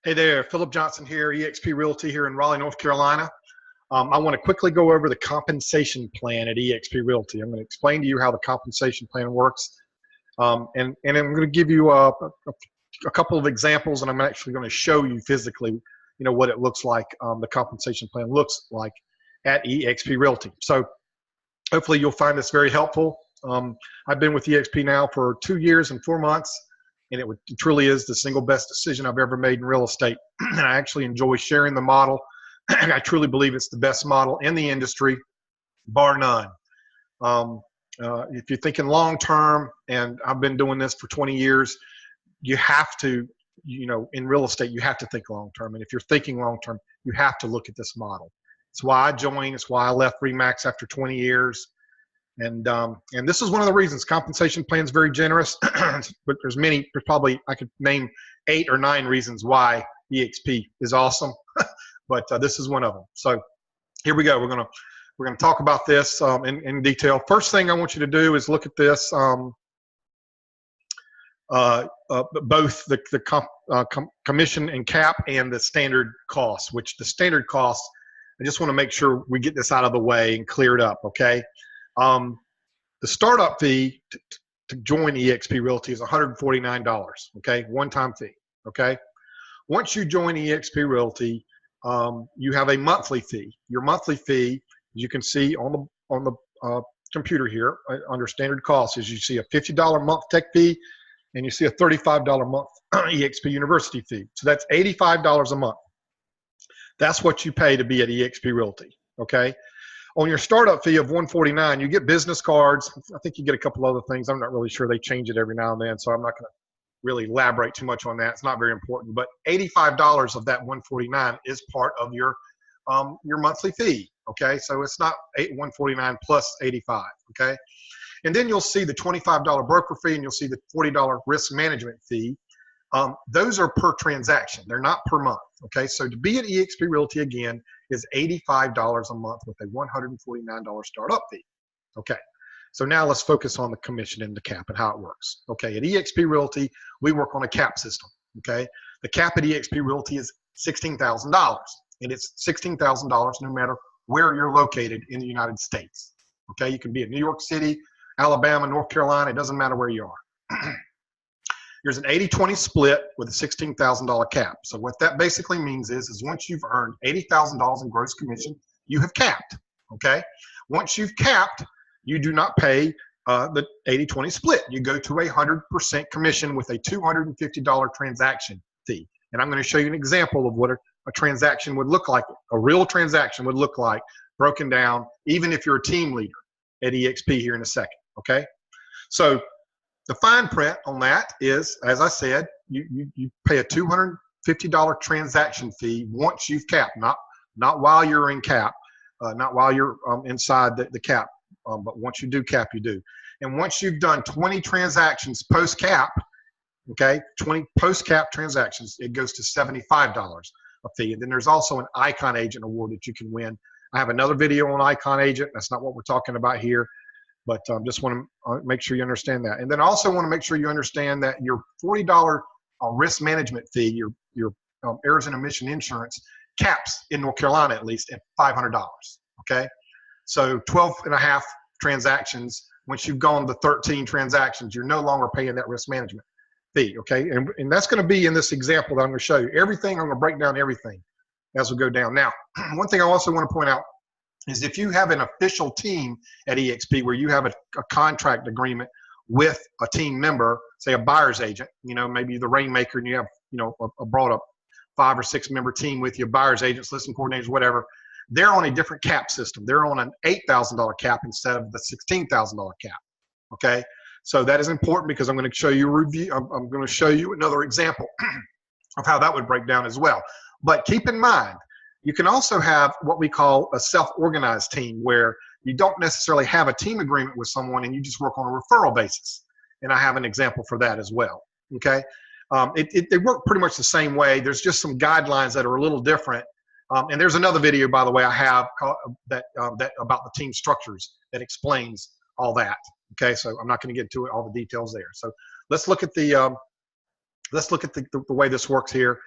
Hey there, Philip Johnson here, eXp Realty here in Raleigh, North Carolina. I want to quickly go over the compensation plan at eXp Realty. I'm going to explain to you how the compensation plan works, and I'm going to give you a couple of examples, and I'm actually going to show you physically, what it looks like. The compensation plan looks like at eXp Realty. So hopefully you'll find this very helpful. I've been with eXp now for 2 years and 4 months. And it truly is the single best decision I've ever made in real estate. And I actually enjoy sharing the model. And I truly believe it's the best model in the industry, bar none. If you're thinking long term, and I've been doing this for 20 years, you have to, in real estate, you have to think long term. And if you're thinking long term, you have to look at this model. It's why I joined. It's why I left RE/MAX after 20 years. And this is one of the reasons. Compensation plan is very generous, but there's probably I could name 8 or 9 reasons why eXp is awesome, but this is one of them. So here we go. We're gonna talk about this in detail. First thing I want you to do is look at this, both the commission and cap and the standard cost. Which the standard cost, I just want to make sure we get this out of the way and clear it up. Okay. The startup fee to join eXp Realty is $149, okay, one-time fee, okay? Once you join eXp Realty, you have a monthly fee. Your monthly fee, as you can see on the computer here, under standard costs, is you see a $50 a month tech fee, and you see a $35 a month eXp University fee. So that's $85 a month. That's what you pay to be at eXp Realty, okay? On your startup fee of $149, you get business cards. I think you get a couple other things. I'm not really sure. They change it every now and then, so I'm not going to really elaborate too much on that. It's not very important. But $85 of that $149 is part of your monthly fee. Okay, so it's not $149 plus $85. Okay, and then you'll see the $25 broker fee, and you'll see the $40 risk management fee. Those are per transaction. They're not per month. Okay, so to be at eXp Realty again is $85 a month with a $149 startup fee. Okay, so now let's focus on the commission and the cap and how it works. Okay, at eXp Realty, we work on a cap system. Okay, the cap at eXp Realty is $16,000, and it's $16,000 no matter where you're located in the United States. Okay, you can be in New York City, Alabama, North Carolina. It doesn't matter where you are. There's an 80-20 split with a $16,000 cap. So what that basically means is once you've earned $80,000 in gross commission, you have capped, okay? Once you've capped, you do not pay the 80-20 split. You go to 100% commission with a $250 transaction fee. And I'm going to show you an example of what a transaction would look like, a real transaction would look like, broken down, even if you're a team leader at eXp here in a second, okay? So the fine print on that is, as I said, you pay a $250 transaction fee once you've capped, not while you're in cap, not while you're inside the cap, but once you do cap, you do. And once you've done 20 transactions post-cap, okay, 20 post-cap transactions, it goes to $75 a fee. And then there's also an Icon Agent award that you can win. I have another video on Icon Agent. That's not what we're talking about here. But just want to make sure you understand that. And then also want to make sure you understand that your $40 risk management fee, your errors and omission insurance, caps in North Carolina at least at $500, okay? So 12.5 transactions, once you've gone to 13 transactions, you're no longer paying that risk management fee, okay? And that's going to be in this example that I'm going to show you. Everything, I'm going to break down everything as we go down. Now, one thing I also want to point out is if you have an official team at eXp where you have a contract agreement with a team member, say a buyer's agent, maybe the rainmaker, and you have, brought up 5 or 6 member team with you, buyer's agents, listing coordinators, whatever, they're on a different cap system. They're on an $8,000 cap instead of the $16,000 cap, okay? So that is important because I'm going to show you a review. I'm going to show you another example of how that would break down as well. But keep in mind, you can also have what we call a self-organized team where you don't necessarily have a team agreement with someone and you just work on a referral basis. And I have an example for that as well, okay? They work pretty much the same way. There's just some guidelines that are a little different. And there's another video, by the way, I have that about the team structures that explains all that, okay? So I'm not going to get into it, all the details there. So let's look at the way this works here.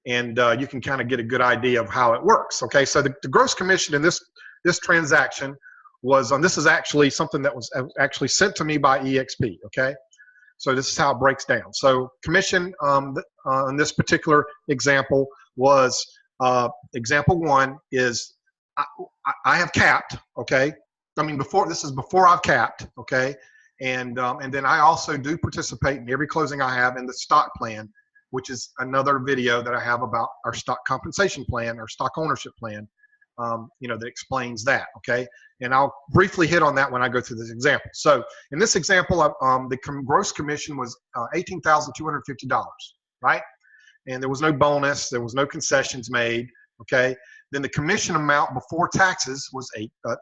and you can kind of get a good idea of how it works. Okay, so the gross commission in this transaction was this is actually something that was actually sent to me by eXp. Okay, so this is how it breaks down. So commission in this particular example was example 1 is I have capped. Okay, I mean this is before I've capped. Okay, and then I also do participate in every closing I have in the stock plan, which is another video that I have about our stock compensation plan, our stock ownership plan, that explains that, okay? And I'll briefly hit on that when I go through this example. So in this example, the gross commission was $18,250, right? And there was no bonus, there was no concessions made, okay? Then the commission amount before taxes was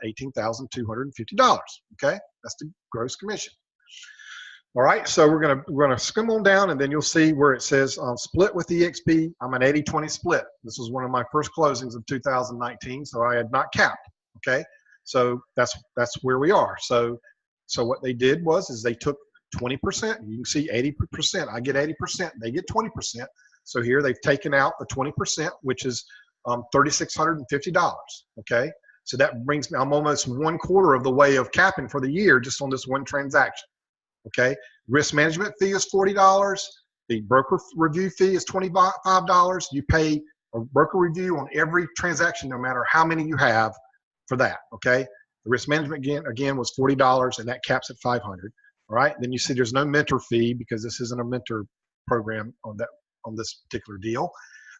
$18,250, okay? That's the gross commission. All right, so we're gonna skim on down, and then you'll see where it says split with eXp. I'm an 80-20 split. This was one of my first closings of 2019, so I had not capped. Okay, so that's where we are. So what they did is they took 20%. You can see 80%. I get 80%. They get 20%. So here they've taken out the 20%, which is $3,650. Okay, so that brings me. I'm almost 1/4 of the way of capping for the year just on this one transaction. Okay, risk management fee is $40. The broker review fee is $25. You pay a broker review on every transaction, no matter how many you have for that. Okay, the risk management again was $40, and that caps at $500. All right, then you see there's no mentor fee because this isn't a mentor program on this particular deal.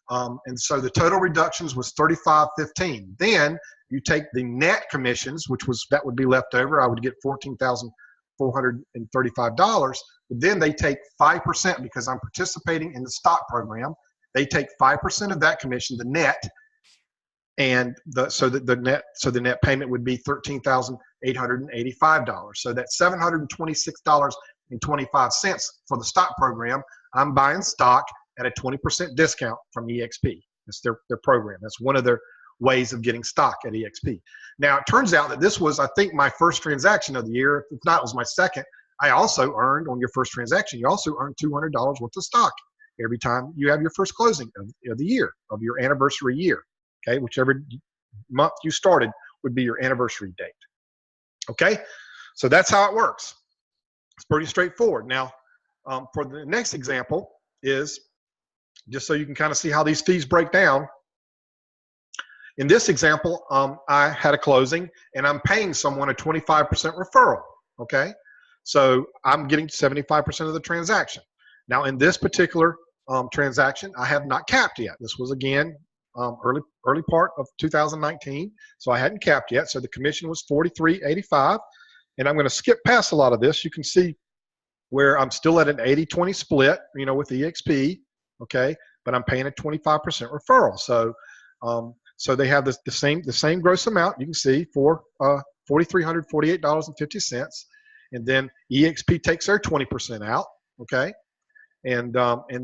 And so the total reductions was $35.15. Then you take the net commissions, that would be left over. I would get $14,435, but then they take 5% because I'm participating in the stock program. They take 5% of that commission, the net, and the net payment would be $13,885. So that's $726.25 for the stock program. I'm buying stock at a 20% discount from eXp. That's their program. That's one of their ways of getting stock at eXp. Now, it turns out that this was, I think, my first transaction of the year. If not, it was my second. I also earned, on your first transaction, you also earned $200 worth of stock every time you have your first closing of the year, of your anniversary year. Okay, whichever month you started would be your anniversary date. Okay, so that's how it works. It's pretty straightforward. Now, for the next example is, just so you can kind of see how these fees break down. In this example, I had a closing, and I'm paying someone a 25% referral, okay? So I'm getting 75% of the transaction. Now, in this particular transaction, I have not capped yet. This was, again, early part of 2019, so I hadn't capped yet. So the commission was $43.85, and I'm going to skip past a lot of this. You can see where I'm still at an 80-20 split, with eXp, okay? But I'm paying a 25% referral. So they have the same gross amount. You can see for $4,348.50, and then eXp takes their 20% out, okay? And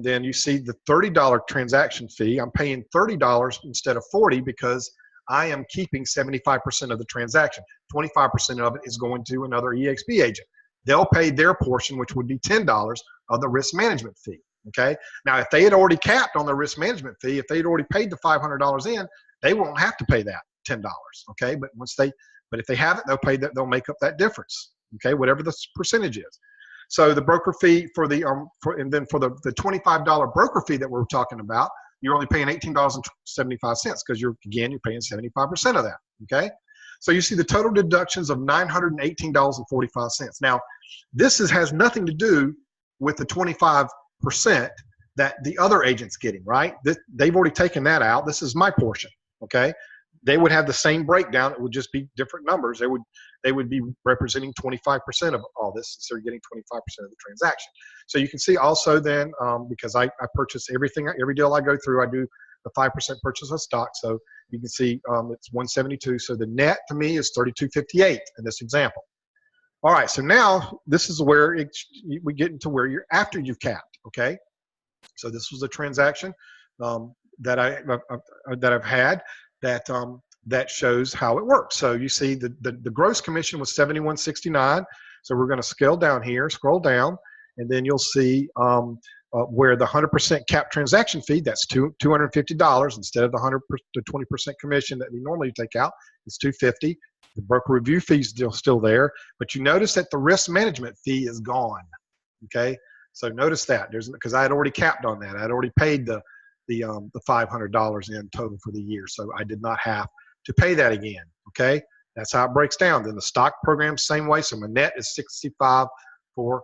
then you see the $30 transaction fee. I'm paying $30 instead of $40 because I am keeping 75% of the transaction. 25% of it is going to another eXp agent. They'll pay their portion, which would be $10 of the risk management fee. Okay. Now, if they had already capped on the risk management fee, if they'd already paid the $500 in, they won't have to pay that $10. Okay. But if they haven't, they'll pay that. They'll make up that difference. Okay. Whatever the percentage is. So the broker fee for the and then for the $25 broker fee that we're talking about, you're only paying $18.75 because you're paying 75% of that. Okay. So you see the total deductions of $918.45. Now, this has nothing to do with the 25% that the other agent's getting, right? They've already taken that out. This is my portion, okay? They would have the same breakdown. It would just be different numbers. They would be representing 25% of all this, so they're getting 25% of the transaction. So you can see also then, because I purchase everything, every deal I go through, I do the 5% purchase of stock. So you can see it's 172. So the net to me is 3258 in this example. All right, so now this is where we get into where you're after you've capped, okay? So this was a transaction that I've had that shows how it works. So you see the gross commission was $71.69. So we're going to scroll down, and then you'll see where the 100% cap transaction fee, that's $250 instead of the 20% commission that we normally take out. It's $250. The broker review fee is still there, but you notice that the risk management fee is gone. Okay, so notice that because I had already capped on that. I had already paid the $500 in total for the year, so I did not have to pay that again. Okay, that's how it breaks down. Then the stock program, same way. So my net is $65 for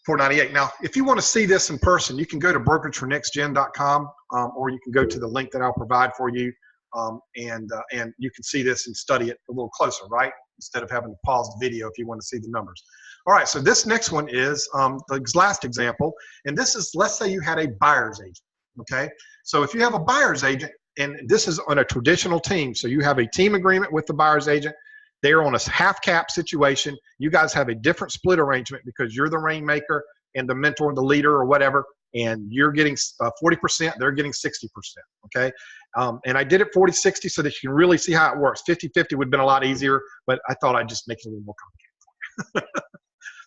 $498. Now, if you want to see this in person, you can go to brokeragefornextgen.com, or you can go to the link that I'll provide for you, and you can see this and study it a little closer, right? Instead of having to pause the video if you want to see the numbers. All right, so this next one is the last example, and this is, let's say you had a buyer's agent, okay? So if you have a buyer's agent, and this is on a traditional team, so you have a team agreement with the buyer's agent, they're on a half cap situation. You guys have a different split arrangement because you're the rainmaker and the mentor and the leader or whatever, and you're getting 40%, they're getting 60%, okay? And I did it 40-60 so that you can really see how it works. 50-50 would have been a lot easier, but I thought I'd just make it a little more complicated.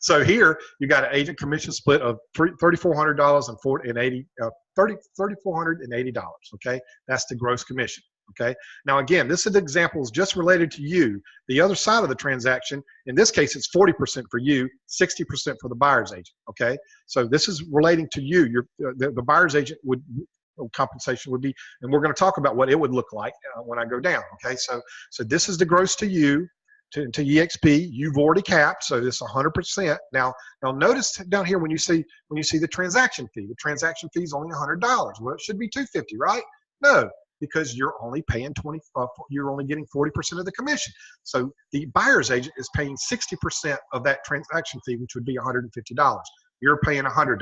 So here you got an agent commission split of $3,400 $3,480, okay? That's the gross commission. Okay. Now, again, this is examples just related to you. The other side of the transaction, in this case, it's 40% for you, 60% for the buyer's agent. Okay. So this is relating to you. The buyer's agent compensation would be, and we're going to talk about what it would look like when I go down. Okay. So this is the gross to you, to eXp. You've already capped, so this is 100%. Now notice down here when you see the transaction fee. The transaction fee is only $100. Well, it should be $250, right? No. Because you're only paying you're only getting 40% of the commission. So the buyer's agent is paying 60% of that transaction fee, which would be $150. You're paying $100.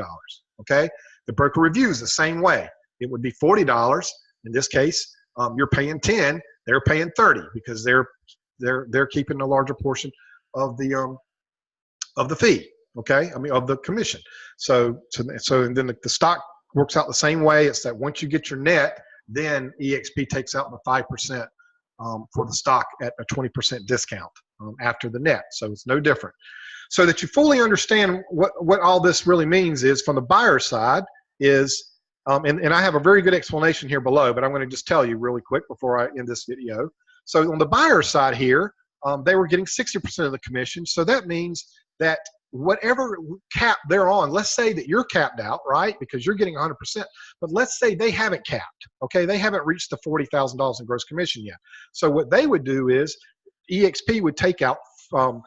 Okay. The broker review is the same way. It would be $40. In this case, you're paying 10. They're paying 30 because they're keeping a larger portion of the fee. Okay. I mean of the commission. So and then the stock works out the same way. It's that once you get your net, then eXp takes out the 5% for the stock at a 20% discount after the net. So it's no different. So that you fully understand what all this really means is from the buyer side is, and I have a very good explanation here below, but I'm going to just tell you really quick before I end this video. So on the buyer side here, they were getting 60% of the commission. So that means that whatever cap they're on, let's say that you're capped out, right? Because you're getting 100%, but let's say they haven't capped, okay? They haven't reached the $40,000 in gross commission yet. So what they would do is eXp would take out of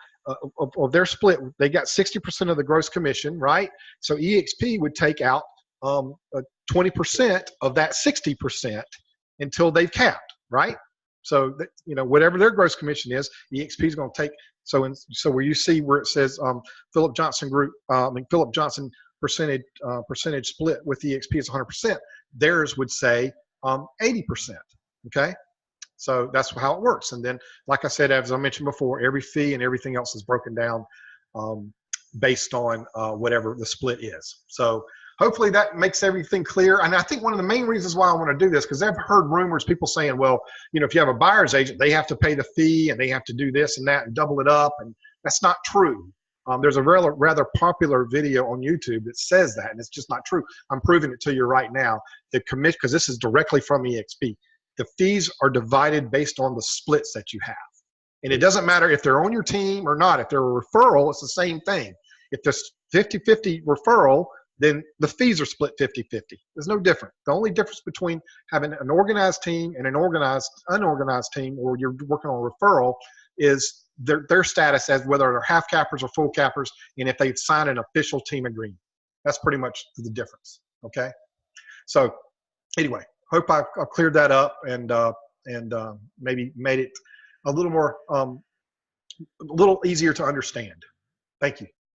their split, they got 60% of the gross commission, right? So eXp would take out 20% of that 60% until they've capped, right? So that, whatever their gross commission is, eXp is going to take. So where you see where it says Philip Johnson Group, Philip Johnson percentage split with eXp is 100%. Theirs would say 80%. Okay, so that's how it works. And then, like I said, as I mentioned before, every fee and everything else is broken down based on whatever the split is. So hopefully that makes everything clear. And I think one of the main reasons why I want to do this, because I've heard rumors, people saying, well, if you have a buyer's agent, they have to pay the fee and they have to do this and that and double it up. And that's not true. There's a rather popular video on YouTube that says that, and it's just not true. I'm proving it to you right now. The commission, because this is directly from eXp, the fees are divided based on the splits that you have. And it doesn't matter if they're on your team or not. If they're a referral, it's the same thing. If there's 50-50 referral, then the fees are split 50-50. There's no difference. The only difference between having an organized team and an unorganized team, or you're working on a referral, is their status as whether they're half cappers or full cappers, and if they've signed an official team agreement. That's pretty much the difference. Okay. So anyway, hope I've cleared that up and maybe made it a little more, a little easier to understand. Thank you.